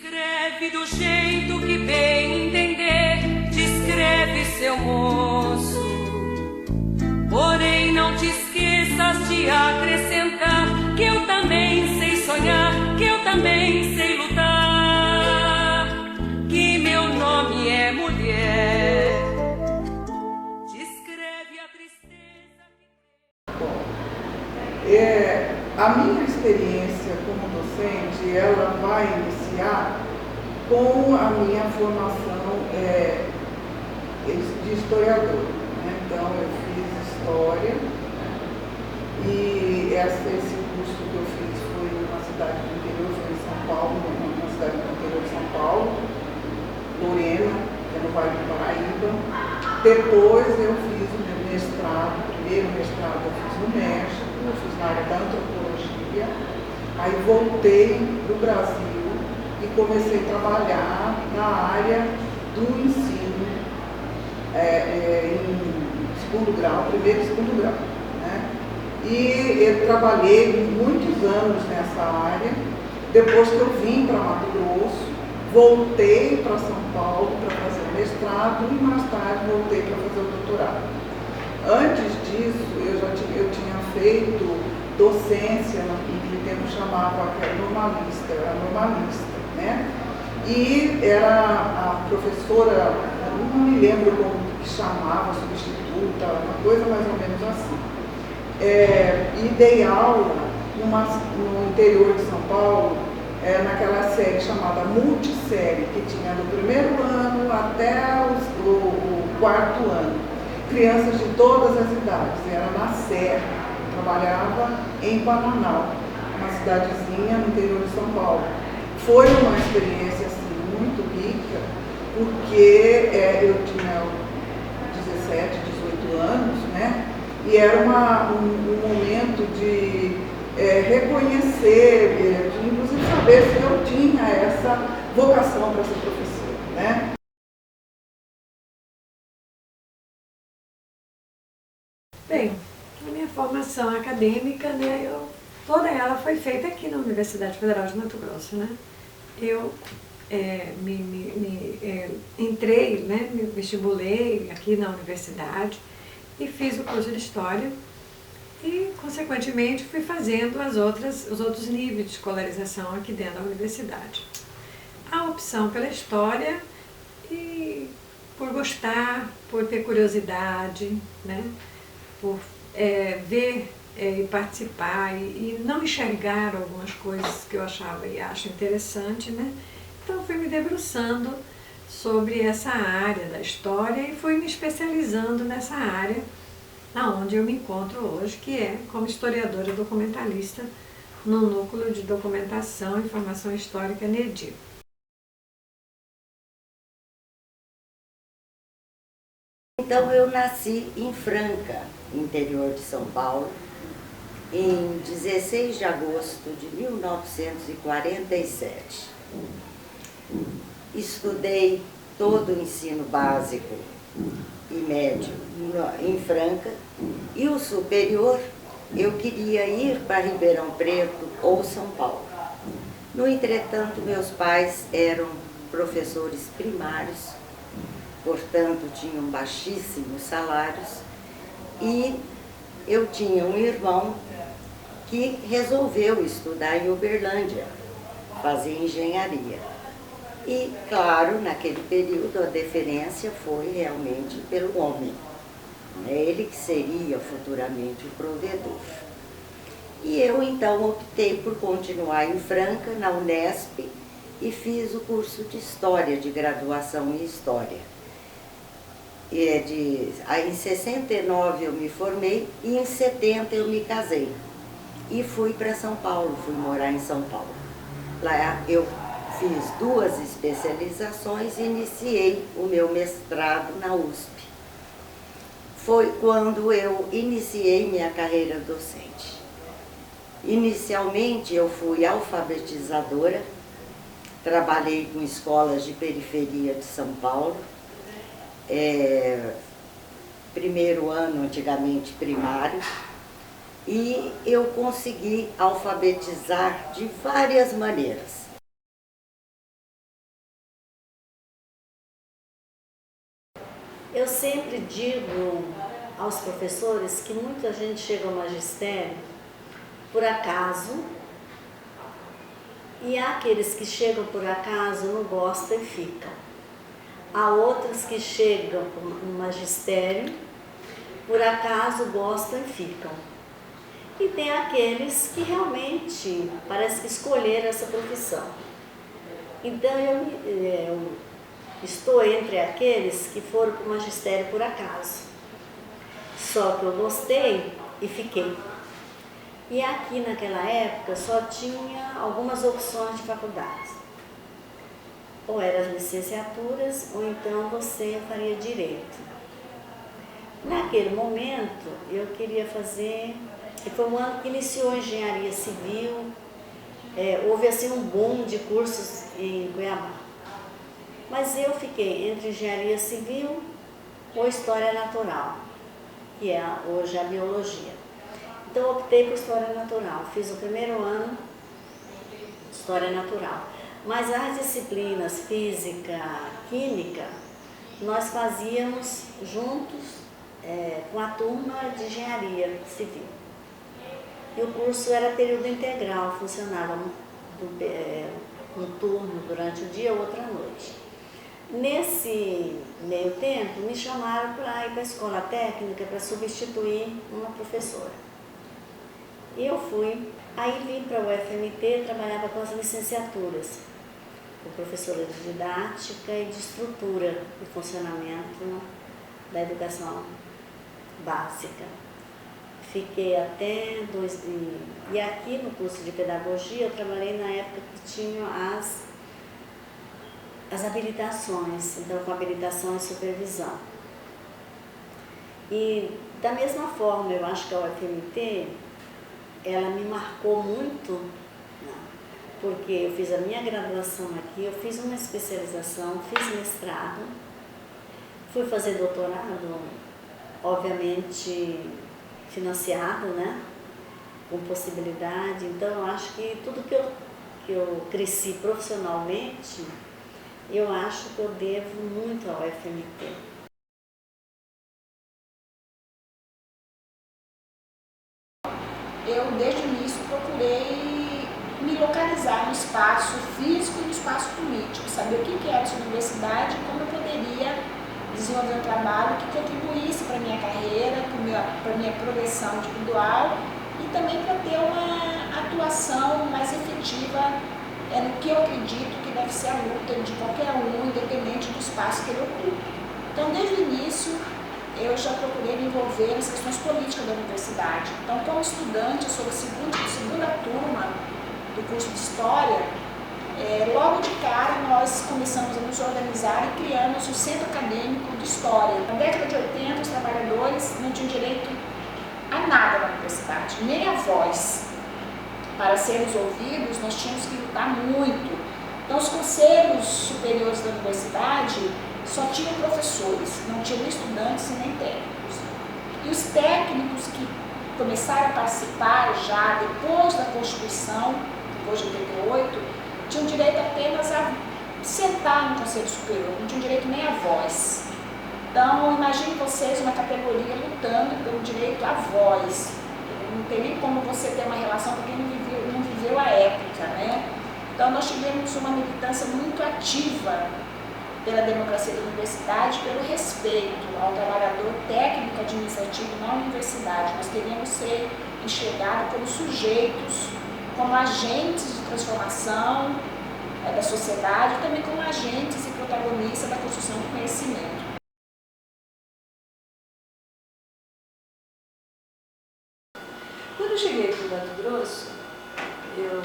Escreve do jeito que bem entender, descreve seu moço. Porém não te esqueças de acrescentar que eu também sei sonhar, que eu também sei lutar, que meu nome é mulher. Descreve a tristeza que... A minha experiência como docente, ela vai iniciar com a minha formação de historiador, né? Então, eu fiz História e esse curso que eu fiz foi numa cidade do interior, foi em São Paulo, numa cidade do interior de São Paulo, Lorena, que é no Vale do Paraíba. Depois eu fiz o meu mestrado, o primeiro mestrado eu fiz no México, eu fiz na área da antropologia, aí voltei para o Brasil e comecei a trabalhar na área do ensino em segundo grau, primeiro e segundo grau, né? E eu trabalhei muitos anos nessa área. Depois que eu vim para Mato Grosso, voltei para São Paulo para fazer o mestrado e mais tarde voltei para fazer o doutorado. Antes disso, eu tinha feito docência, naquele tempo chamava, que era normalista, né? E era a professora, eu não me lembro como que chamava, substituta, uma coisa mais ou menos assim. E dei aula no interior de São Paulo, naquela série chamada Multissérie, que tinha do primeiro ano até o quarto ano. Crianças de todas as idades, era na Serra, eu trabalhava em Pananal, uma cidadezinha no interior de São Paulo. Foi uma experiência assim, muito rica, porque eu tinha 17, 18 anos, né? E era um momento de reconhecer, de inclusive saber se eu tinha essa vocação para ser professora, né? Bem, a minha formação acadêmica, né, toda ela foi feita aqui na Universidade Federal de Mato Grosso, né? Eu entrei, né, me vestibulei aqui na universidade e fiz o curso de História e, consequentemente, fui fazendo os outros níveis de escolarização aqui dentro da universidade. A opção pela História e por gostar, por ter curiosidade, né? Por ver e participar e não enxergar algumas coisas que eu achava e acho interessante, né? Então fui me debruçando sobre essa área da história e fui me especializando nessa área aonde eu me encontro hoje, que é como historiadora documentalista no Núcleo de Documentação e Informação Histórica NEDI. Então eu nasci em Franca, interior de São Paulo, em 16 de agosto de 1947. Estudei todo o ensino básico e médio em Franca e o superior eu queria ir para Ribeirão Preto ou São Paulo. No entretanto, meus pais eram professores primários, portanto tinham baixíssimos salários, e eu tinha um irmão que resolveu estudar em Uberlândia, fazer engenharia. E, claro, naquele período a deferência foi realmente pelo homem. Ele que seria futuramente o provedor. E eu então optei por continuar em Franca, na Unesp, e fiz o curso de História, de graduação em História. Em 69 eu me formei e em 70 eu me casei. E fui para São Paulo, fui morar em São Paulo. Lá eu fiz 2 especializações e iniciei o meu mestrado na USP. Foi quando eu iniciei minha carreira docente. Inicialmente eu fui alfabetizadora, trabalhei com escolas de periferia de São Paulo, primeiro ano antigamente primário, e eu consegui alfabetizar de várias maneiras. Eu sempre digo aos professores que muita gente chega ao magistério por acaso, e há aqueles que chegam por acaso, não gostam e ficam. Há outros que chegam no magistério, por acaso gostam e ficam. E tem aqueles que realmente parece que escolheram essa profissão. Então eu estou entre aqueles que foram para o magistério por acaso. Só que eu gostei e fiquei. E aqui naquela época só tinha algumas opções de faculdades. Ou eram as licenciaturas, ou então você faria direito. Naquele momento eu queria fazer, e foi um ano que iniciou a engenharia civil, houve assim um boom de cursos em Cuiabá. Mas eu fiquei entre engenharia civil ou história natural, que é hoje a biologia. Então eu optei por história natural, fiz o primeiro ano de história natural. Mas as disciplinas física, química, nós fazíamos juntos com a turma de engenharia civil. E o curso era período integral, funcionava um turno durante o dia, outro à noite. Nesse meio tempo, me chamaram para ir para a escola técnica para substituir uma professora. E eu fui, aí vim para o UFMT, trabalhava com as licenciaturas, com professora de didática e de estrutura e funcionamento da educação básica. Fiquei até e aqui no curso de pedagogia eu trabalhei na época que tinha as habilitações, então com habilitação e supervisão. E da mesma forma, eu acho que a UFMT, ela me marcou muito, porque eu fiz a minha graduação aqui, eu fiz uma especialização, fiz mestrado, fui fazer doutorado, obviamente financiado, né, com possibilidade. Então eu acho que tudo que eu cresci profissionalmente, eu acho que eu devo muito ao UFMT. Eu, desde o início, procurei me localizar no espaço físico e no espaço político, saber o que era essa universidade e como eu poderia desenvolver um trabalho que contribuísse para a minha carreira, para a minha progressão individual e também para ter uma atuação mais efetiva no que eu acredito que deve ser a luta de qualquer um, independente do espaço que ele ocupa. Então, desde o início, eu já procurei me envolver nas questões políticas da universidade. Então, como estudante, eu sou da segunda turma do curso de História, logo de cara nós começamos a nos organizar e criamos o Centro Acadêmico de História. Na década de 80, os trabalhadores não tinham direito a nada na universidade, nem a voz. Para sermos ouvidos, nós tínhamos que lutar muito. Então, os conselhos superiores da universidade só tinham professores, não tinham estudantes e nem técnicos. E os técnicos que começaram a participar já depois da Constituição, depois de 88, tinham direito apenas a sentar no Conselho Superior, não tinham direito nem a voz. Então, imagine vocês uma categoria lutando pelo direito à voz. Não tem nem como você ter uma relação com quem não viveu a época, né? Então, nós tivemos uma militância muito ativa pela democracia da universidade, pelo respeito ao trabalhador técnico administrativo na universidade. Nós queríamos ser enxergados como sujeitos, como agentes de transformação da sociedade, e também como agentes e protagonistas da construção do conhecimento. Quando eu cheguei para o Mato Grosso, eu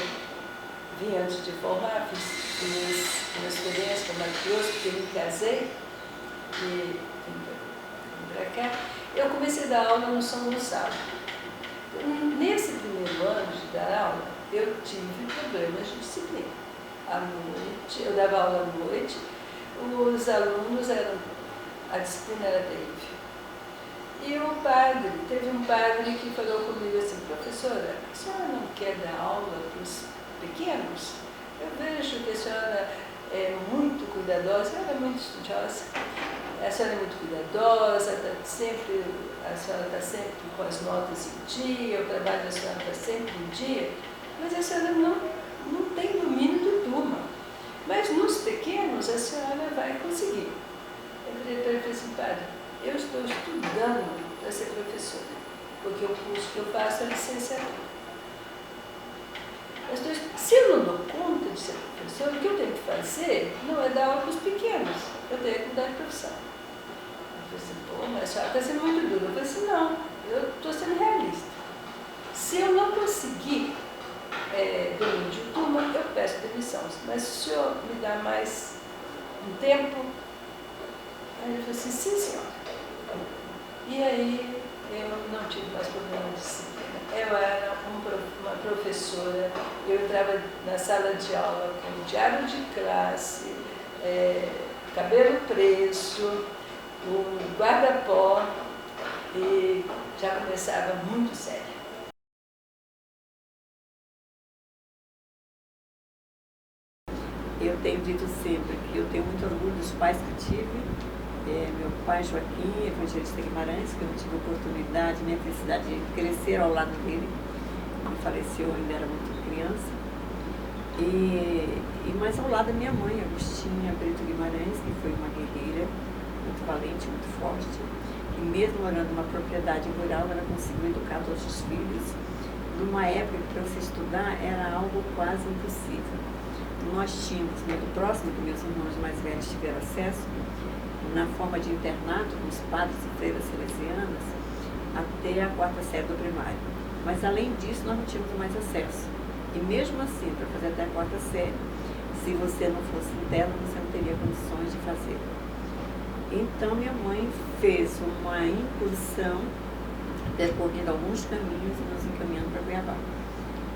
vim antes de formar, fiz uma experiência com o Mato Grosso, porque eu me casei e vim para cá. Eu comecei a dar aula no São Gonçalo. Nesse primeiro ano de dar aula, eu tive problemas de disciplina. À noite, eu dava aula à noite, os alunos a disciplina era terrível. E o padre, teve um padre que falou comigo assim: professora, a senhora não quer dar aula para os pequenos? Eu vejo que a senhora é muito cuidadosa, ela é muito estudiosa. a senhora é muito cuidadosa, a senhora está sempre com as notas em dia, o trabalho da senhora está sempre em dia, mas a senhora não tem domínio de turma. Mas nos pequenos a senhora vai conseguir. Eu falei para ele assim, padre, eu estou estudando para ser professora, porque o curso que eu faço é licenciatura. Se eu não dou conta de ser professora, o que eu tenho que fazer não é dar aula para os pequenos, eu tenho que mudar de profissão. Eu falei assim, pô, mas a senhora está sendo muito dura. Eu falei assim, não, eu estou sendo realista. Se eu não conseguir domínio de turma, eu peço demissão. Mas se o senhor me dá mais um tempo? Aí ele falou assim, sim, senhora. E aí eu não tive mais problema de disciplina. Eu era uma professora, eu entrava na sala de aula com diário de classe, cabelo preso, o guarda-pó, e já começava muito sério. Eu tenho dito sempre que eu tenho muito orgulho dos pais que tive. Meu pai, Joaquim, evangelista Guimarães, que eu não tive oportunidade nem a felicidade de crescer ao lado dele. Ele faleceu, ainda era muito criança. E mais ao lado da minha mãe, Agostinha Brito Guimarães, que foi uma guerreira muito valente, muito forte, que mesmo morando numa propriedade rural, ela conseguiu educar todos os filhos. Numa época que para você estudar era algo quase impossível. Nós tínhamos, muito próximo, que meus irmãos mais velhos tiveram acesso, na forma de internato, com os padres e freiras salesianas, até a 4ª série do primário. Mas, além disso, nós não tínhamos mais acesso. E mesmo assim, para fazer até a 4ª série, se você não fosse interno, você não teria condições de fazer. Então, minha mãe fez uma incursão, percorrendo alguns caminhos e nos encaminhando para Cuiabá.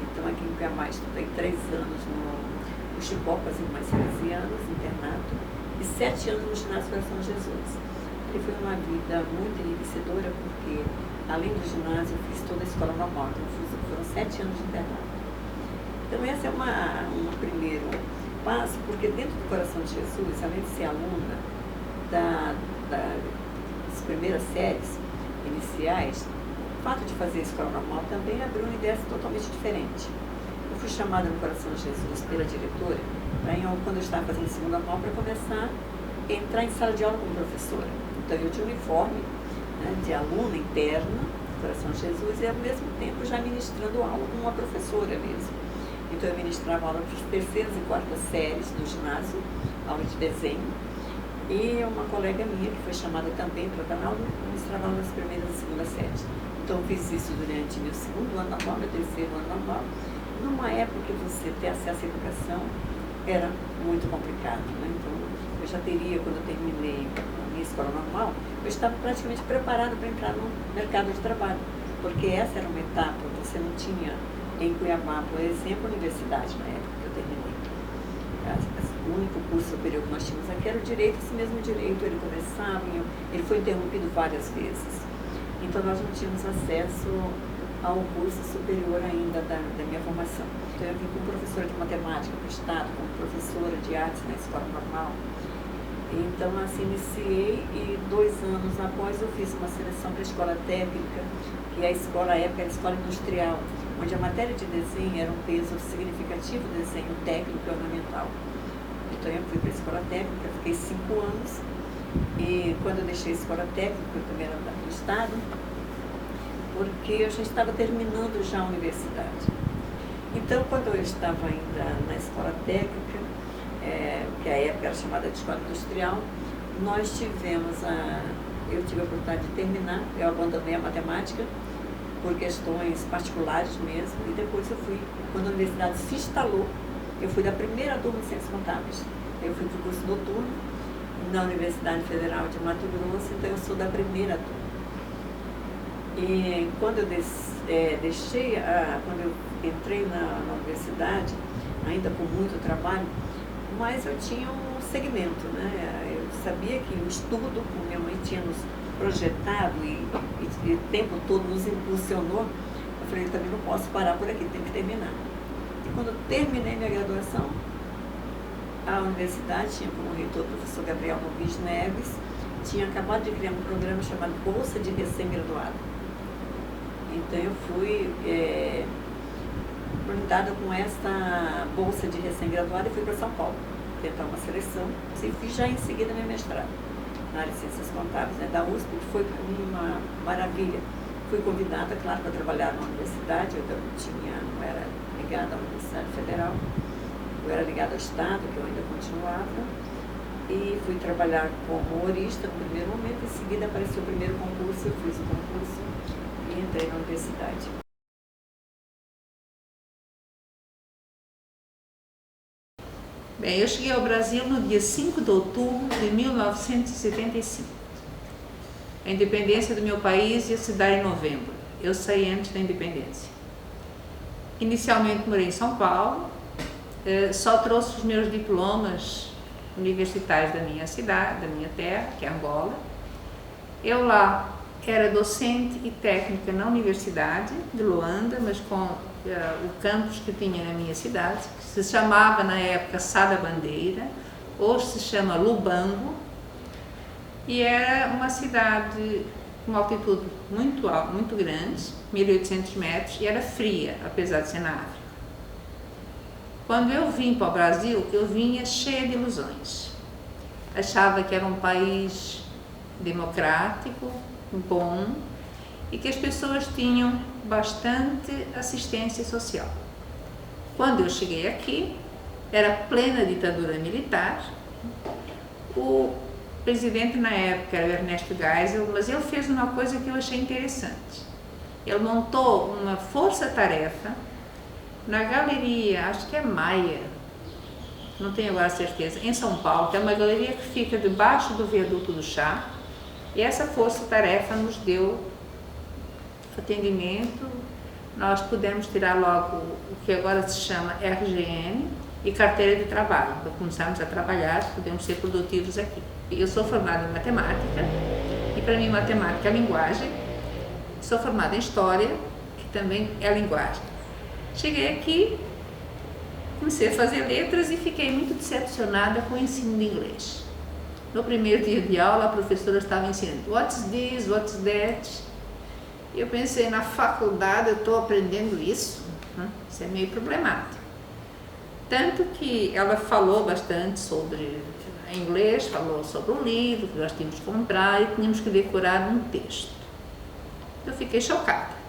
Então, aqui em Cuiabá, estudei 3 anos no Chipó com as Irmãs Salesianas, internato, e 7 anos no ginásio Coração de Jesus. E foi uma vida muito enriquecedora, porque, além do ginásio, eu fiz toda a escola normal, então foram 7 anos de internato. Então, esse é um primeiro passo, porque dentro do Coração de Jesus, além de ser aluna das primeiras séries iniciais, o fato de fazer a escola normal também abriu um universo totalmente diferente. Eu fui chamada no Coração de Jesus pela diretora, quando eu estava fazendo segunda normal, para começar a entrar em sala de aula como professora. Então, eu tinha uniforme, né, de aluna interna do Coração de Jesus e, ao mesmo tempo, já ministrando aula como uma professora mesmo. Então, eu ministrava aula para as 3ª e 4ª séries do ginásio, aula de desenho. E uma colega minha, que foi chamada também para o canal, ministrava aula nas 1ª e 2ª séries. Então, eu fiz isso durante meu 2º ano normal, meu 3º ano normal. Numa época que você ter acesso à educação era muito complicado, né? Então, eu já teria, quando eu terminei a minha escola normal, eu estava praticamente preparada para entrar no mercado de trabalho, porque essa era uma etapa, você não tinha em Cuiabá, por exemplo, universidade na época que eu terminei. O único curso superior que nós tínhamos aqui era o direito, esse mesmo direito, ele começava, ele foi interrompido várias vezes. Então, nós não tínhamos acesso ao curso superior ainda da minha formação. Então, eu vim como professora de matemática para o Estado, como professora de artes na escola normal. Então, assim, iniciei e 2 anos após eu fiz uma seleção para a escola técnica, que a escola, à época, era a escola industrial, onde a matéria de desenho era um peso significativo do desenho técnico e ornamental. Então, eu fui para a escola técnica, fiquei 5 anos, e quando eu deixei a escola técnica, eu também era do Estado, porque eu já estava terminando já a universidade. Então, quando eu estava ainda na escola técnica, que à época era chamada de escola industrial, eu tive a oportunidade de terminar, eu abandonei a matemática por questões particulares mesmo, e depois eu fui, quando a universidade se instalou, eu fui da primeira turma de Ciências Contábeis. Eu fui para o curso noturno na Universidade Federal de Mato Grosso, então eu sou da primeira turma. E quando eu quando eu entrei na universidade, ainda com muito trabalho, mas eu tinha um segmento, né? Eu sabia que o estudo, como minha mãe tinha nos projetado e o tempo todo nos impulsionou, eu falei, eu também não posso parar por aqui, tenho que terminar. E quando eu terminei minha graduação, a universidade tinha como reitor o professor Gabriel Novis Neves, tinha acabado de criar um programa chamado Bolsa de Recém-Graduado. Então eu fui conectada com essa bolsa de recém-graduada e fui para São Paulo tentar uma seleção e fiz já em seguida meu mestrado na área de Ciências Contábeis, né, da USP, que foi para mim uma maravilha. Fui convidada, claro, para trabalhar na universidade, eu não era ligada à Universidade Federal, eu era ligada ao Estado, que eu ainda continuava, e fui trabalhar como horista no primeiro momento, em seguida apareceu o primeiro concurso, eu fiz o concurso e entrei na universidade. Bem, eu cheguei ao Brasil no dia 5 de outubro de 1975. A independência do meu país ia se dar em novembro. Eu saí antes da independência. Inicialmente morei em São Paulo, só trouxe os meus diplomas universitários da minha cidade, da minha terra, que é Angola. Eu lá era docente e técnica na Universidade de Luanda, mas com o campus que tinha na minha cidade, que se chamava na época Sá da Bandeira, hoje se chama Lubango, e era uma cidade com uma altitude muito alta, muito grande, 1.800 metros, e era fria, apesar de ser na África. Quando eu vim para o Brasil, eu vinha cheia de ilusões. Achava que era um país democrático, bom, e que as pessoas tinham bastante assistência social. Quando eu cheguei aqui, era plena ditadura militar. O presidente na época era o Ernesto Geisel, mas ele fez uma coisa que eu achei interessante. Ele montou uma força-tarefa na galeria, acho que é Maia, não tenho agora certeza, em São Paulo, que é uma galeria que fica debaixo do viaduto do Chá, e essa força-tarefa nos deu atendimento. Nós pudemos tirar logo o que agora se chama RGN e carteira de trabalho, para começarmos a trabalhar, podemos ser produtivos aqui. Eu sou formada em matemática, e para mim matemática é linguagem. Sou formada em história, que também é linguagem. Cheguei aqui, comecei a fazer letras e fiquei muito decepcionada com o ensino de inglês. No primeiro dia de aula, a professora estava ensinando what's this, what's that. E eu pensei, na faculdade eu estou aprendendo isso? Isso é meio problemático. Tanto que ela falou bastante sobre inglês, falou sobre um livro que nós tínhamos que comprar e tínhamos que decorar um texto. Eu fiquei chocada.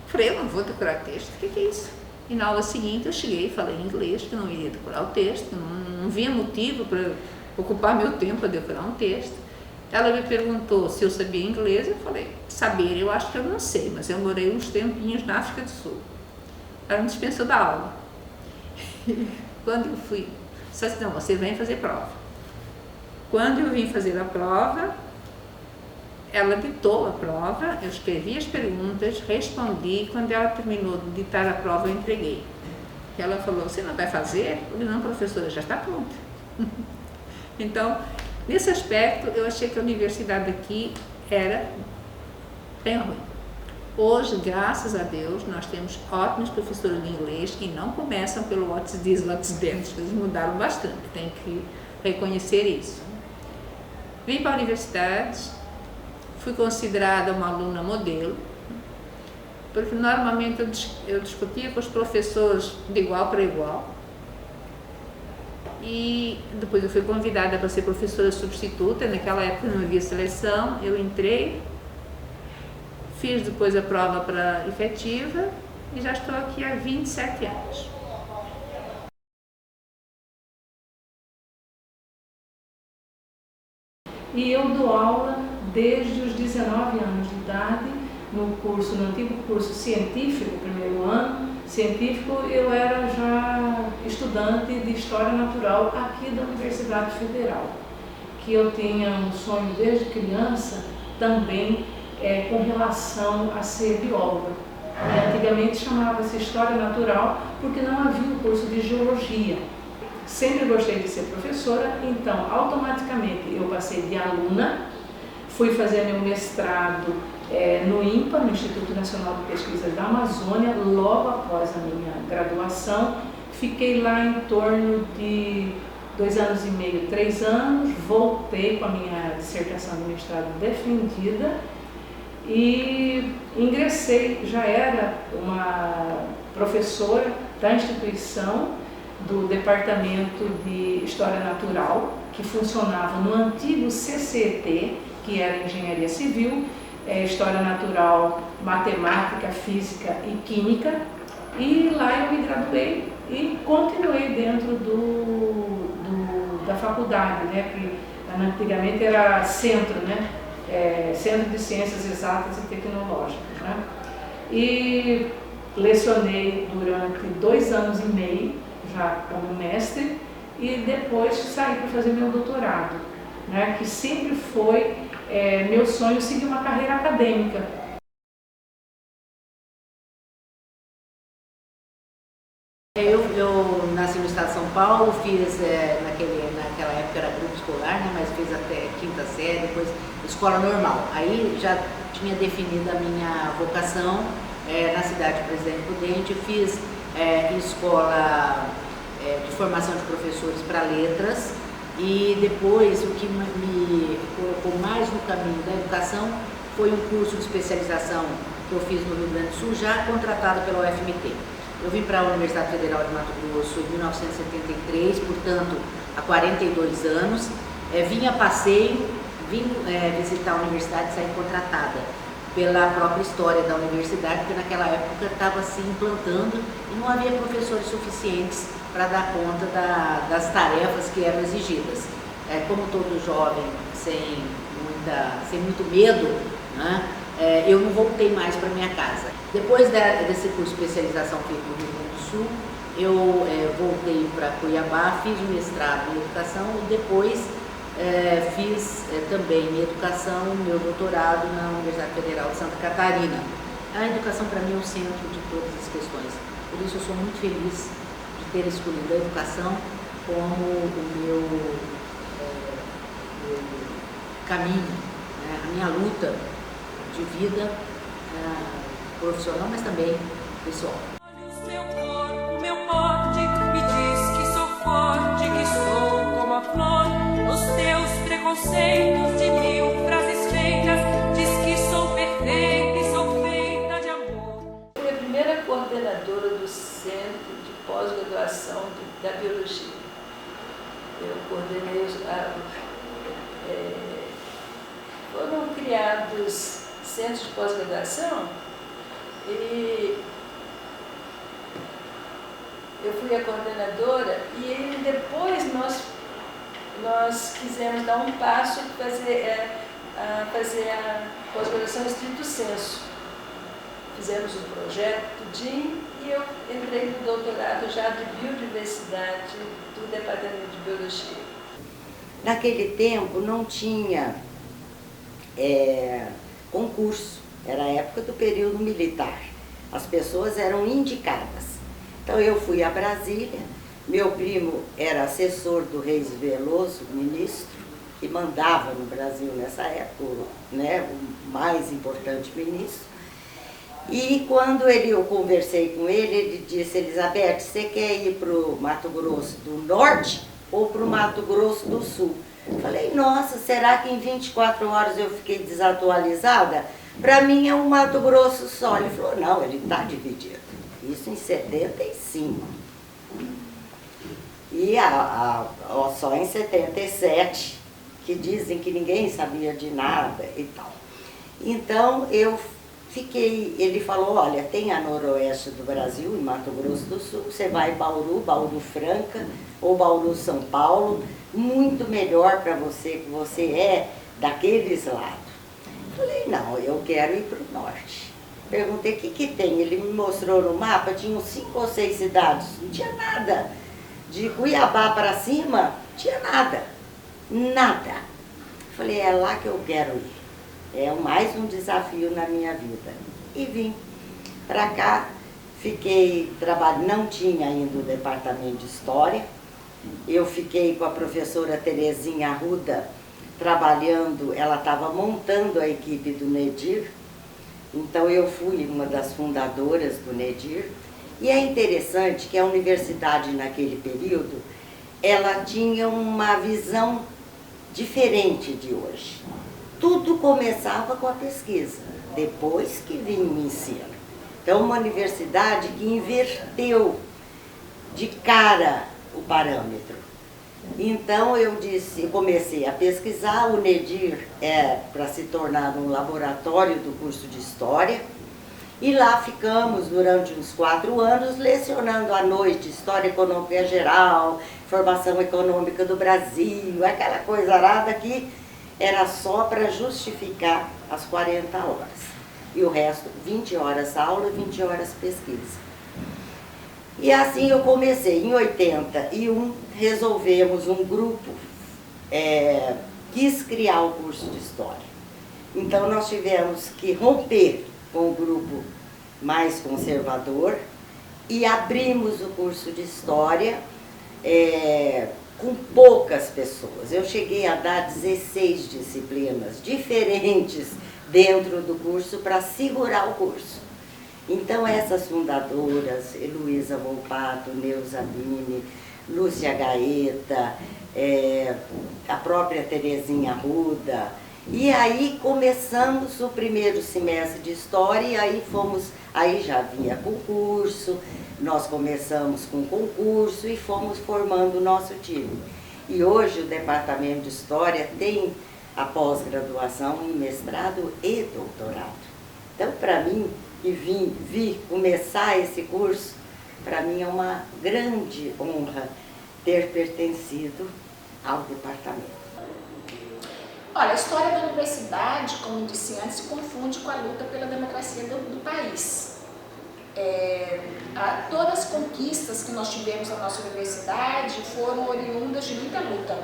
Falei, eu não vou decorar texto, o que é isso? E na aula seguinte eu cheguei e falei em inglês, que eu não iria decorar o texto, não via motivo para ocupar meu tempo para decorar um texto. Ela me perguntou se eu sabia inglês, eu falei, saber eu acho que eu não sei, mas eu morei uns tempinhos na África do Sul. Ela me dispensou da aula. Quando eu fui, só disse, não, você vem fazer prova. Quando eu vim fazer a prova, ela ditou a prova, eu escrevi as perguntas, respondi, quando ela terminou de ditar a prova, eu entreguei. Ela falou, você não vai fazer? Eu falei, não, professora, já está pronta. Então, nesse aspecto, eu achei que a universidade aqui era bem ruim. Hoje, graças a Deus, nós temos ótimos professores de inglês que não começam pelo what's this, what's that, eles mudaram bastante, tem que reconhecer isso. Vim para a universidade, fui considerada uma aluna modelo, porque normalmente eu discutia com os professores de igual para igual, e depois eu fui convidada para ser professora substituta. Naquela época não havia seleção, eu entrei, fiz depois a prova para efetiva e já estou aqui há 27 anos. E eu dou aula desde os 19 anos de idade, no antigo curso científico, primeiro ano. Científico, eu era já estudante de História Natural aqui da Universidade Federal, que eu tinha um sonho desde criança também com relação a ser bióloga. E antigamente chamava-se História Natural porque não havia o curso de Geologia. Sempre gostei de ser professora, então automaticamente eu passei de aluna, fui fazer meu mestrado no INPA, no Instituto Nacional de Pesquisas da Amazônia, logo após a minha graduação. Fiquei lá em torno de 2 anos e meio, 3 anos, voltei com a minha dissertação de mestrado defendida e ingressei, já era uma professora da instituição do Departamento de História Natural, que funcionava no antigo CCT, que era Engenharia Civil, História Natural, Matemática, Física e Química, e lá eu me graduei e continuei dentro da faculdade, né, que antigamente era centro, né, Centro de Ciências Exatas e Tecnológicas, né, e lecionei durante 2 anos e meio, já como mestre, e depois saí para fazer meu doutorado, né, que sempre foi meu sonho seguir uma carreira acadêmica. Eu nasci no estado de São Paulo, fiz, naquela época era grupo escolar, né, mas fiz até 5ª série, depois escola normal. Aí já tinha definido a minha vocação na cidade de Presidente Prudente, fiz escola de formação de professores para letras, e depois o que me colocou mais no caminho da educação foi um curso de especialização que eu fiz no Rio Grande do Sul, já contratado pela UFMT. Eu vim para a Universidade Federal de Mato Grosso em 1973, portanto, há 42 anos. Vim a passeio, vim visitar a universidade e saí contratada pela própria história da universidade, porque naquela época estava se implantando e não havia professores suficientes para dar conta das tarefas que eram exigidas. Como todo jovem, sem muito medo, né, eu não voltei mais para minha casa. Depois desse curso de especialização feito no Rio Grande do Sul, eu voltei para Cuiabá, fiz um mestrado em educação e depois fiz também em educação meu doutorado na Universidade Federal de Santa Catarina. A educação para mim é o centro de todas as questões. Por isso eu sou muito feliz de ter escolhido a educação como o meu caminho, né, a minha luta de vida profissional, mas também pessoal. Meu porte me diz que sou forte, que sou como a flor. Nos teus preconceitos de 1000 frases feitas, diz que sou perfeita e sou feita de amor. Fui a primeira coordenadora do Centro de Pós-Graduação da Biologia. Eu coordenei foram criados centros de pós-graduação e eu fui a coordenadora e depois nós quisemos dar um passo e fazer a pós-graduação estrito sensu. Fizemos um projeto tudinho e eu entrei no doutorado já de biodiversidade do Departamento de Biologia. Naquele tempo não tinha concurso, era a época do período militar. As pessoas eram indicadas. Então eu fui a Brasília, meu primo era assessor do Reis Veloso, ministro, que mandava no Brasil nessa época, né, o mais importante ministro. E quando eu conversei com ele, ele disse: Elizabeth, você quer ir para o Mato Grosso do Norte ou para o Mato Grosso do Sul? Falei: nossa, será que em 24 horas eu fiquei desatualizada? Para mim é um Mato Grosso só. Ele falou: não, ele está dividido. Isso em 75. E só em 77, que dizem que ninguém sabia de nada e tal. Então eu fiquei, ele falou: olha, tem a noroeste do Brasil, em Mato Grosso do Sul, você vai em Bauru, Bauru Franca ou Bauru São Paulo, muito melhor para você, que você é daqueles lados. Falei: não, eu quero ir para o norte. Perguntei: o que tem? Ele me mostrou no mapa, tinham 5 ou 6 cidades, não tinha nada. De Cuiabá para cima, não tinha nada, nada. Falei: é lá que eu quero ir. É mais um desafio na minha vida. E vim para cá, fiquei trabalhando, não tinha ainda o departamento de História. Eu fiquei com a professora Terezinha Arruda trabalhando, ela estava montando a equipe do NEDIR, então eu fui uma das fundadoras do NEDIR. E é interessante que a universidade naquele período, ela tinha uma visão diferente de hoje. Tudo começava com a pesquisa, depois que vinha o ensino. Então, uma universidade que inverteu de cara o parâmetro. Então, eu comecei a pesquisar, o NEDIR para se tornar um laboratório do curso de História, e lá ficamos durante uns 4 anos lecionando à noite História Econômica Geral, Formação Econômica do Brasil, aquela coisa arada que era só para justificar as 40 horas. E o resto, 20 horas aula, 20 horas pesquisa. E assim eu comecei. Em 81, resolvemos um grupo, quis criar o curso de História. Então nós tivemos que romper com o grupo mais conservador e abrimos o curso de História com poucas pessoas. Eu cheguei a dar 16 disciplinas diferentes dentro do curso para segurar o curso. Então essas fundadoras, Heloísa Volpato, Neuza Bini, Lúcia Gaeta, a própria Terezinha Arruda, e aí começamos o primeiro semestre de História, e aí já havia concurso, nós começamos com concurso e fomos formando o nosso time. E hoje o Departamento de História tem a pós-graduação em mestrado e doutorado. Então, para mim, que vi começar esse curso, para mim é uma grande honra ter pertencido ao departamento. Olha, a história da universidade, como disse antes, se confunde com a luta pela democracia do país. Todas as conquistas que nós tivemos na nossa universidade foram oriundas de muita luta.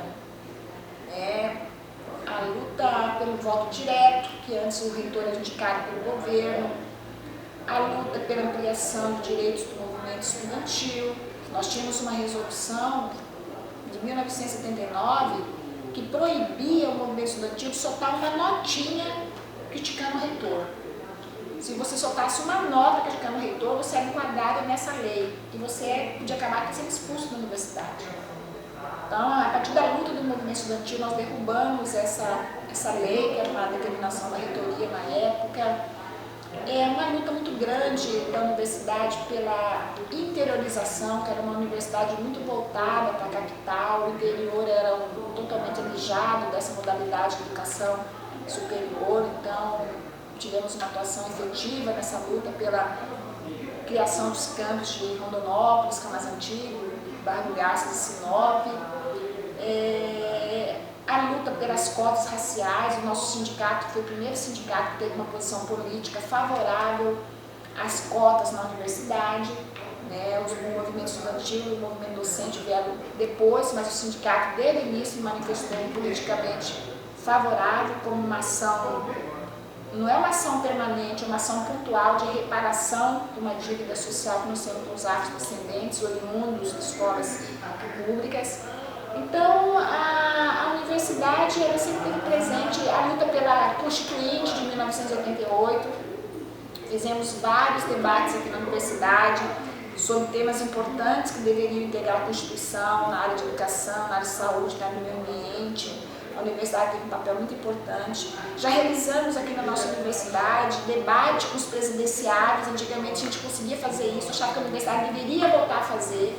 A luta pelo voto direto, que antes o reitor era indicado pelo governo, a luta pela ampliação de direitos do movimento estudantil. Nós tínhamos uma resolução de 1979 que proibia o movimento estudantil de soltar uma notinha criticando o reitor. Se você soltasse uma nota criticando o reitor, você era enquadrado nessa lei e você podia acabar sendo expulso da universidade. Então, a partir da luta do movimento estudantil, nós derrubamos essa lei, que era uma determinação da reitoria na época. É uma luta muito grande da universidade pela interiorização, que era uma universidade muito voltada para a capital, o interior era totalmente alijado dessa modalidade de educação superior, então tivemos uma atuação efetiva nessa luta pela criação dos campos de Rondonópolis, que é mais antigo, Barra do Garças e Sinop, a luta pelas cotas raciais. O nosso sindicato foi o primeiro sindicato que teve uma posição política favorável às cotas na universidade, O movimento estudantil e o movimento docente vieram depois, mas o sindicato desde o início manifestou politicamente favorável como uma ação, não é uma ação permanente, é uma ação pontual de reparação de uma dívida social que nós temos com os afrodescendentes oriundos de escolas públicas. Então, a universidade ela sempre teve presente a luta pela Constituinte de 1988. Fizemos vários debates aqui na universidade sobre temas importantes que deveriam integrar a Constituição na área de educação, na área de saúde, na área do meio ambiente. A universidade teve um papel muito importante. Já realizamos aqui na nossa universidade debate com os presidenciáveis. Antigamente a gente conseguia fazer isso, achava que a universidade deveria voltar a fazer,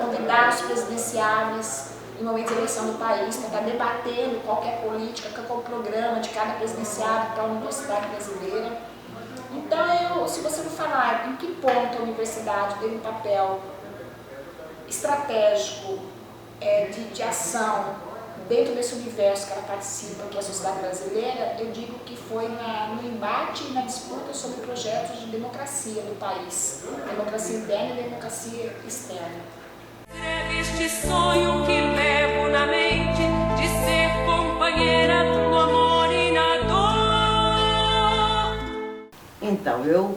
convidar os presidenciáveis em momentos de eleição do país, para estar debatendo qualquer política, qual programa de cada presidenciável para a universidade brasileira. Então, se você me falar em que ponto a universidade teve um papel estratégico de ação dentro desse universo que ela participa, que é a sociedade brasileira, eu digo que foi no embate e na disputa sobre projetos de democracia do país, democracia interna e democracia externa. Este sonho que levo na mente de ser companheira do amor e na dor. Então,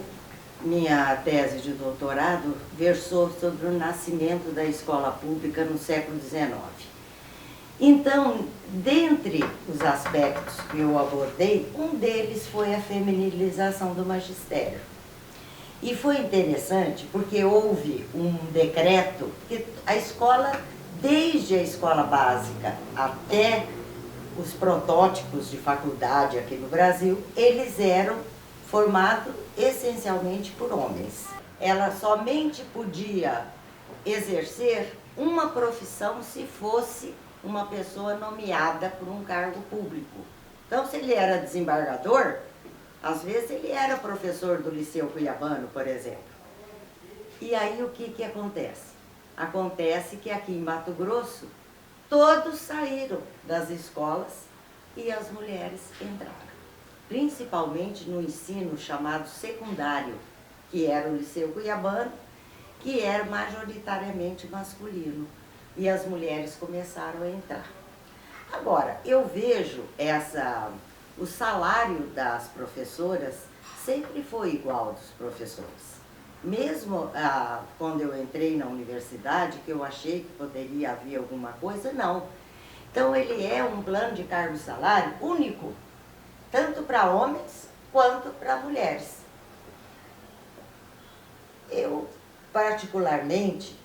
minha tese de doutorado versou sobre o nascimento da escola pública no século XIX. Então, dentre os aspectos que eu abordei, um deles foi a feminilização do magistério. E foi interessante porque houve um decreto que a escola desde a escola básica até os protótipos de faculdade aqui no Brasil, eles eram formados essencialmente por homens. Ela somente podia exercer uma profissão se fosse uma pessoa nomeada por um cargo público. Então, se ele era desembargador, às vezes ele era professor do Liceu Cuiabano, por exemplo. E aí o que acontece? Acontece que aqui em Mato Grosso, todos saíram das escolas e as mulheres entraram. Principalmente no ensino chamado secundário, que era o Liceu Cuiabano, que era majoritariamente masculino. E as mulheres começaram a entrar. Agora, eu vejo o salário das professoras sempre foi igual dos professores. Mesmo quando eu entrei na universidade, que eu achei que poderia haver alguma coisa, não. Então, ele é um plano de cargo e salário único, tanto para homens quanto para mulheres. Eu, particularmente,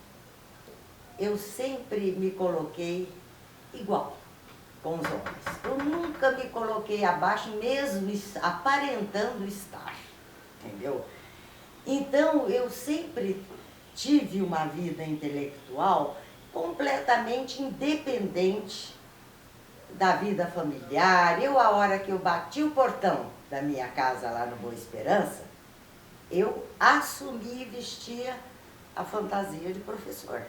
eu sempre me coloquei igual com os homens. Eu nunca me coloquei abaixo, mesmo aparentando estar, entendeu? Então, eu sempre tive uma vida intelectual completamente independente da vida familiar. A hora que eu bati o portão da minha casa lá no Boa Esperança, eu assumi e vestia a fantasia de professor.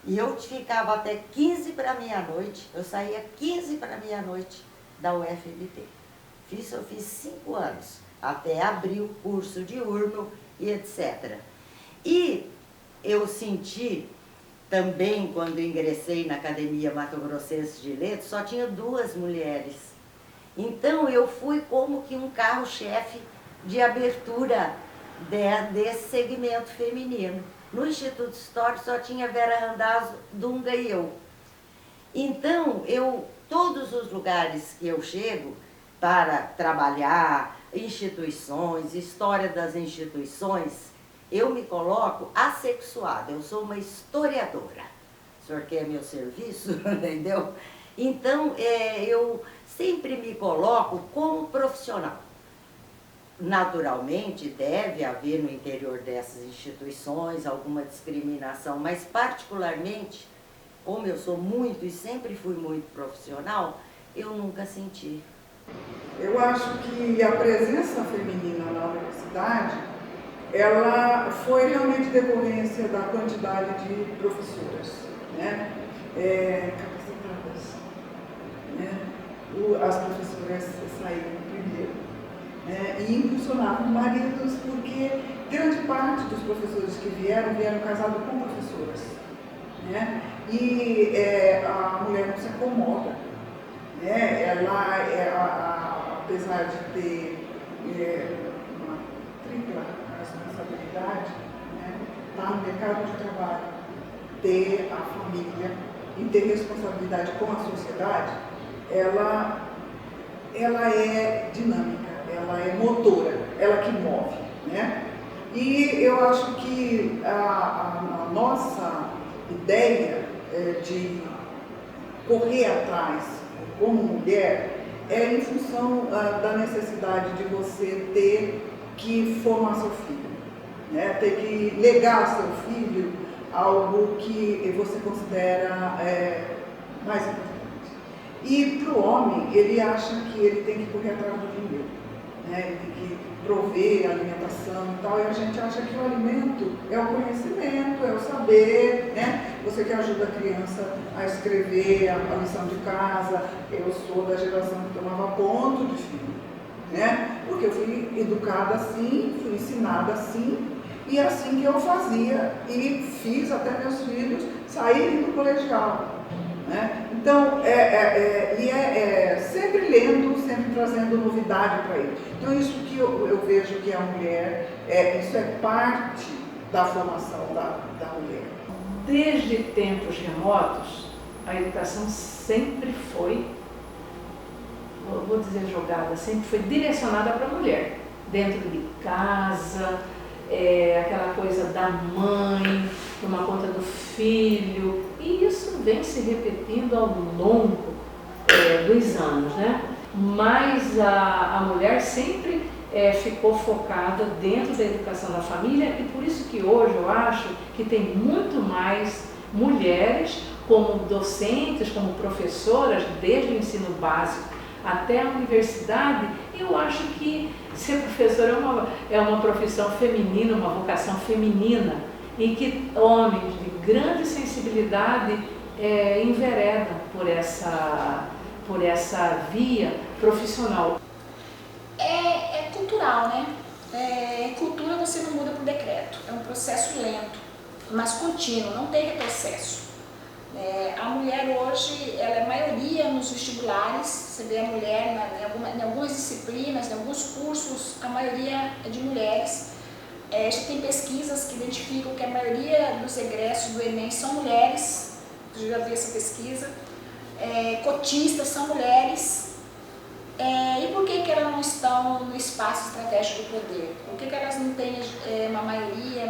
E eu ficava até 15 para meia-noite, eu saía 15 para meia-noite da UFMT. Eu fiz 5 anos, até abrir o curso diurno e etc. E eu senti também, quando ingressei na Academia Mato Grossense de Letras, só tinha 2 mulheres. Então eu fui como que um carro-chefe de abertura desse segmento feminino. No Instituto Histórico só tinha Vera Randazzo, Dunga e eu. Então, todos os lugares que eu chego para trabalhar, instituições, história das instituições, eu me coloco assexuada, eu sou uma historiadora. O senhor quer meu serviço, entendeu? Então, eu sempre me coloco como profissional. Naturalmente, deve haver no interior dessas instituições alguma discriminação, mas particularmente, como eu sou muito e sempre fui muito profissional, eu nunca senti. Eu acho que a presença feminina na universidade, ela foi realmente decorrência da quantidade de professoras, né? Capacitadas, né? As professoras saíram primeiro. E impulsionavam maridos, porque grande parte dos professores que vieram casados com professoras. Né? E a mulher não se acomoda. Né? Ela, apesar de ter uma tripla responsabilidade, né? Estar no mercado de trabalho, ter a família e ter responsabilidade com a sociedade, ela é dinâmica. Ela é motora, ela que move, né? E eu acho que a nossa ideia de correr atrás como mulher é em função da necessidade de você ter que formar seu filho, né? Ter que legar ao seu filho algo que você considera mais importante. E para o homem, ele acha que ele tem que correr atrás do dinheiro. Né, que prover alimentação e tal, e a gente acha que o alimento é o conhecimento, é o saber, né? Você que ajuda a criança a escrever a lição de casa. Eu sou da geração que tomava ponto de filho, né? Porque eu fui educada assim, fui ensinada assim, e assim que eu fazia e fiz até meus filhos saírem do colegial. Né? Então, sempre lendo, sempre trazendo novidade para ele. Então, isso que eu vejo que a mulher, isso é parte da formação da mulher. Desde tempos remotos, a educação sempre foi, vou dizer jogada, sempre foi direcionada para a mulher. Dentro de casa, aquela coisa da mãe, tomar conta do filho, e isso vem se repetindo ao longo dos anos, né? Mas a mulher sempre ficou focada dentro da educação da família, e por isso que hoje eu acho que tem muito mais mulheres como docentes, como professoras, desde o ensino básico até a universidade. Eu acho que ser professor é uma profissão feminina, uma vocação feminina, e que homens de grande sensibilidade enveredam por essa via profissional. É cultural, né? Cultura você não muda por decreto, é um processo lento, mas contínuo, não tem retrocesso. A mulher hoje, ela é maioria nos vestibulares, você vê a mulher em algumas disciplinas, em alguns cursos, a maioria é de mulheres. Já tem pesquisas que identificam que a maioria dos egressos do Enem são mulheres, eu já vi essa pesquisa. Cotistas são mulheres. E por que elas não estão no espaço estratégico do poder? Por que elas não têm uma maioria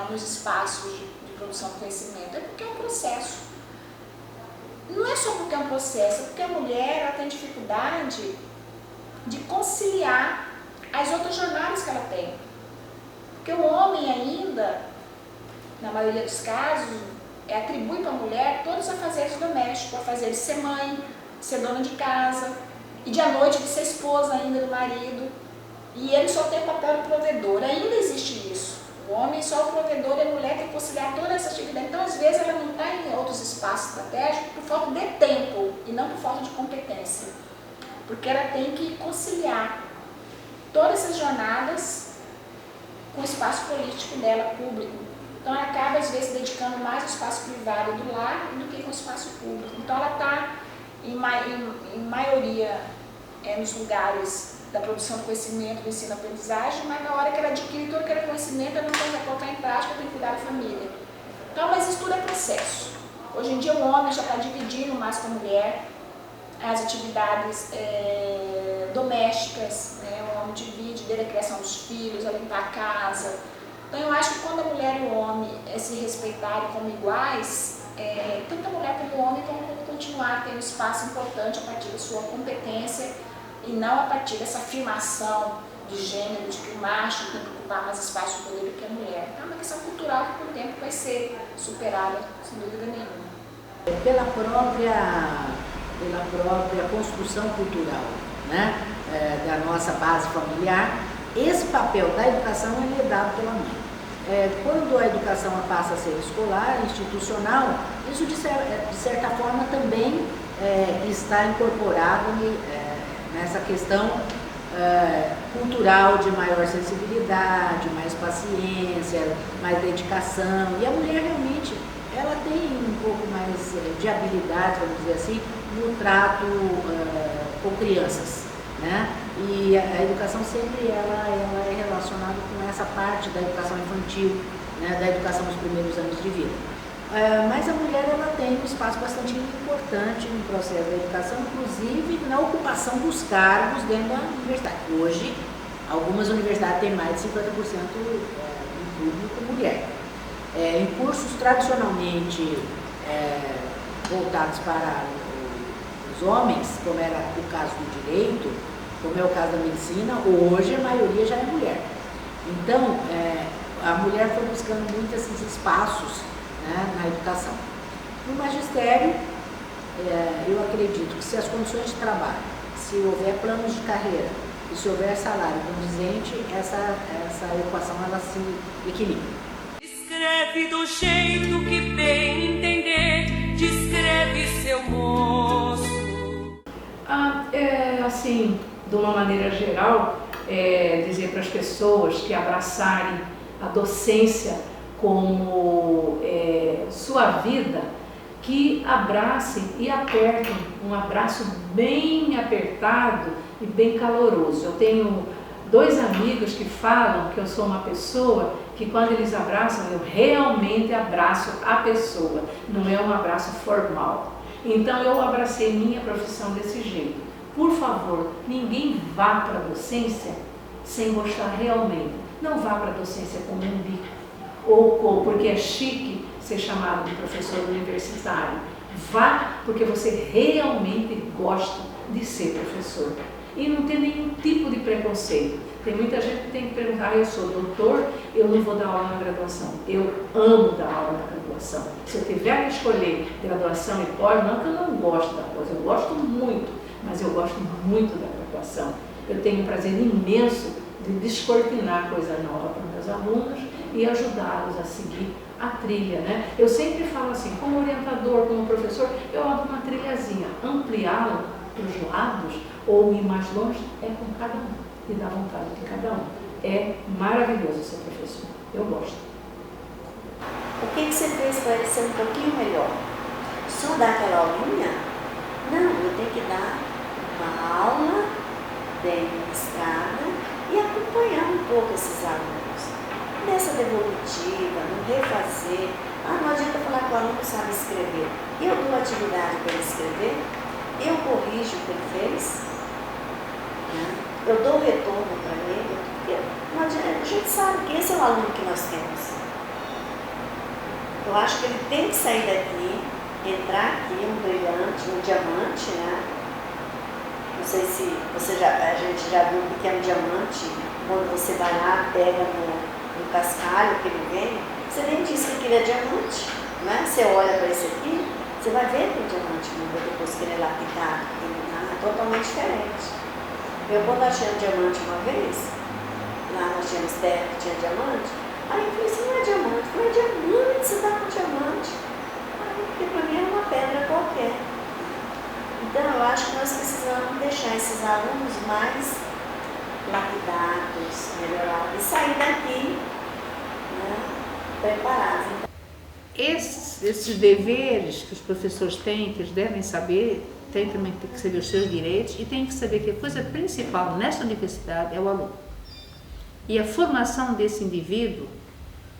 nos espaços de produção de conhecimento? É porque é um processo. Não é só porque é um processo, é porque a mulher ela tem dificuldade de conciliar as outras jornadas que ela tem. Porque o homem ainda, na maioria dos casos, atribui para a mulher todos os afazeres domésticos, o afazer de ser mãe, de ser dona de casa, e de à noite de ser esposa ainda do marido. E ele só tem o papel de provedor, ainda existe isso. O homem só é o provedor e a mulher tem que conciliar toda essa atividade. Então, às vezes, ela não está em outros espaços estratégicos por falta de tempo e não por falta de competência. Porque ela tem que conciliar todas essas jornadas com o espaço político dela, público. Então, ela acaba, às vezes, dedicando mais ao espaço privado do lar do que com o espaço público. Então, ela está, em maioria, nos lugares da produção de conhecimento, do ensino-aprendizagem, mas na hora que ela adquire todo aquele conhecimento, ela não consegue colocar em prática, tem que cuidar da família. Então, mas isso tudo é processo. Hoje em dia, o homem já está dividindo mais com a mulher as atividades domésticas, né? O homem divide desde a criação dos filhos, a limpar a casa. Então, eu acho que quando a mulher e o homem se respeitarem como iguais, tanto a mulher como o homem vão continuar tendo espaço importante a partir da sua competência e não a partir dessa afirmação de gênero, de que o macho tem que ocupar mais espaço do poder do que a mulher. Então, é uma questão cultural que, com o tempo, vai ser superada, sem dúvida nenhuma. Pela própria construção cultural, né, da nossa base familiar, esse papel da educação é dado pela mãe. Quando a educação passa a ser escolar, institucional, isso de certa forma também está incorporado nessa questão cultural de maior sensibilidade, mais paciência, mais dedicação. E a mulher realmente ela tem um pouco mais de habilidade, vamos dizer assim, no trato com crianças, né? E a educação sempre ela é relacionada com essa parte da educação infantil, né? Da educação nos primeiros anos de vida. Mas a mulher ela tem um espaço bastante importante no processo da educação, inclusive na ocupação dos cargos dentro da universidade. Hoje, algumas universidades têm mais de 50% do público mulher. Em cursos tradicionalmente voltados para os homens, como era o caso do direito, como é o caso da medicina, hoje a maioria já é mulher. Então, a mulher foi buscando muito esses espaços, né, na educação. No magistério, eu acredito que se as condições de trabalho, se houver planos de carreira e se houver salário condizente, essa equação ela se equilibra. Escreve do jeito que bem entender, descreve seu moço. Assim, de uma maneira geral, dizer para as pessoas que abraçarem a docência como sua vida, que abracem e apertem, um abraço bem apertado e bem caloroso. Eu tenho 2 amigos que falam que eu sou uma pessoa que quando eles abraçam, eu realmente abraço a pessoa, não é um abraço formal. Então eu abracei minha profissão desse jeito. Por favor, ninguém vá para a docência sem gostar realmente. Não vá para a docência como um bico, ou porque é chique ser chamado de professor universitário. Vá porque você realmente gosta de ser professor. E não tem nenhum tipo de preconceito. Tem muita gente que tem que perguntar, eu sou doutor, eu não vou dar aula na graduação. Eu amo dar aula na graduação. Se eu tiver que escolher graduação e pós, não que eu não gosto da pós, eu gosto muito, mas eu gosto muito da graduação. Eu tenho um prazer imenso de descortinar coisa nova para meus alunos e ajudá-los a seguir a trilha, né? Eu sempre falo assim, como orientador, como professor, eu abro uma trilhazinha, ampliá-la para os lados ou ir mais longe é com cada um e da vontade de cada um. É maravilhoso ser professor, eu gosto. O que você fez para ele ser um pouquinho melhor? Só dar aquela aulinha? Não, eu tenho que dar uma aula bem ministrada e acompanhar um pouco esses alunos. Nessa devolutiva, não refazer. Não adianta falar que o aluno sabe escrever. Eu dou atividade para ele escrever, eu corrijo o que ele fez, né? Eu dou retorno para ele, porque não adianta, a gente sabe que esse é o aluno que nós temos. Eu acho que ele tem que sair daqui, entrar aqui, um brilhante, um diamante, né? Não sei se a gente já viu o que é um diamante, quando você vai lá, pega no cascalho que ele vem, você nem diz que aquele é diamante, né? Você olha para esse aqui, você vai ver que o diamante muda depois que ele é lapidado, é totalmente diferente. Eu, quando achei um diamante uma vez, lá nós tínhamos terra que tinha diamante, aí eu falei assim, não é diamante, não é diamante, você está com diamante. Aí, porque para mim era uma pedra qualquer. Então eu acho que nós precisamos deixar esses alunos mais lapidados, melhorados, e sair daqui, né, preparados. Esses deveres que os professores têm, que eles devem saber, tem também que saber os seus direitos e tem que saber que a coisa principal nessa universidade é o aluno. E a formação desse indivíduo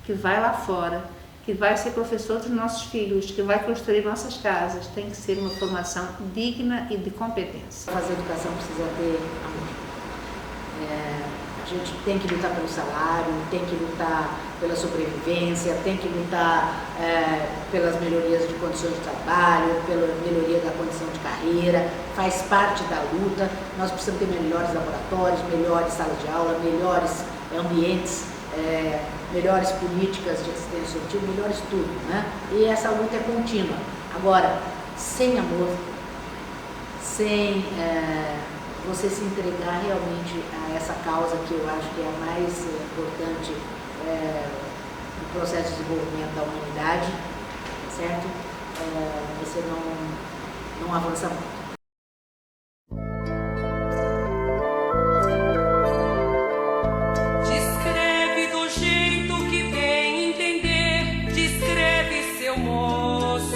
que vai lá fora, que vai ser professor dos nossos filhos, que vai construir nossas casas, tem que ser uma formação digna e de competência. Fazer educação precisa ter amor. A gente tem que lutar pelo salário, tem que lutar pela sobrevivência, tem que lutar pelas melhorias de condições de trabalho, pela melhoria da condição de carreira, faz parte da luta. Nós precisamos ter melhores laboratórios, melhores salas de aula, melhores ambientes, melhores políticas de assistência social, melhores tudo, né? E essa luta é contínua. Agora, sem amor, sem você se entregar realmente a essa causa que eu acho que é a mais importante no processo de desenvolvimento da humanidade, certo? Você não avança muito. Descreve do jeito que bem entender, descreve seu moço.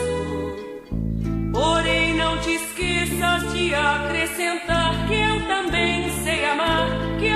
Porém não te esqueças de acrescentar que eu também sei amar, que